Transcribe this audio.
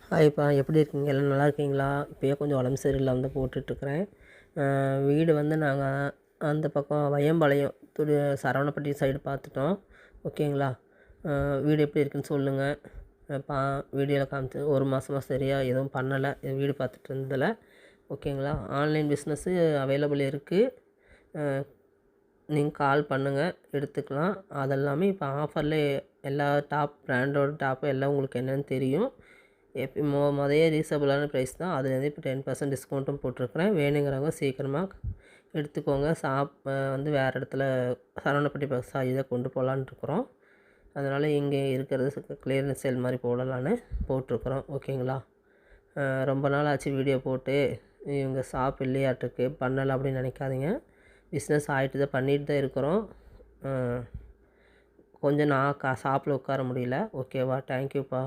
ஹாய்ப்பா, எப்படி இருக்கீங்க? எல்லாம் நல்லா இருக்கீங்களா? இப்போயே கொஞ்சம் உடம்பு சரியில்லாம தான் போட்டுட்ருக்குறேன். வீடு வந்து நாங்கள் அந்த பக்கம் வையம்பாளையம் சரவணப்பட்டி சைடு பார்த்துட்டோம். ஓகேங்களா? வீடு எப்படி இருக்குன்னு சொல்லுங்கள். பா வீடியோவில் காமிச்சு 1 மாதமா சரியா எதுவும் பண்ணலை வீடு பார்த்துட்டு இருந்ததில். ஓகேங்களா? ஆன்லைன் பிஸ்னஸ்ஸு அவைலபிள் இருக்குது. நீங்கள் கால் பண்ணுங்கள், எடுத்துக்கலாம். அதெல்லாமே இப்போ ஆஃபரில் எல்லா டாப் பிராண்டோட டாப்பு எல்லாம் உங்களுக்கு என்னென்னு தெரியும். மொதயே ரீசனபிளான ப்ரைஸ் தான். அதுலேருந்து இப்போ 10% டிஸ்கவுண்ட்டும் போட்டிருக்கிறேன். வேணுங்கிறவங்க சீக்கிரமாக எடுத்துக்கோங்க. வந்து வேறு இடத்துல சரவணப்பட்டி பஸ் இதை கொண்டு போகலான்னு இருக்கிறோம். அதனால் இங்கே இருக்கிறது கிளியரன்ஸ் சேல் மாதிரி போடலான்னு போட்டிருக்குறோம். ஓகேங்களா? ரொம்ப நாள் ஆச்சு வீடியோ போட்டு. இவங்க ஷாப் இல்லையாட்டுருக்கு, பண்ணலை அப்படின்னு நினைக்காதீங்க. பிஸ்னஸ் ஆகிட்டு தான் பண்ணிட்டு தான் இருக்கிறோம். கொஞ்சம் நான் ஷாப்பில் உட்கார முடியல. ஓகேவா? தேங்க்யூப்பா.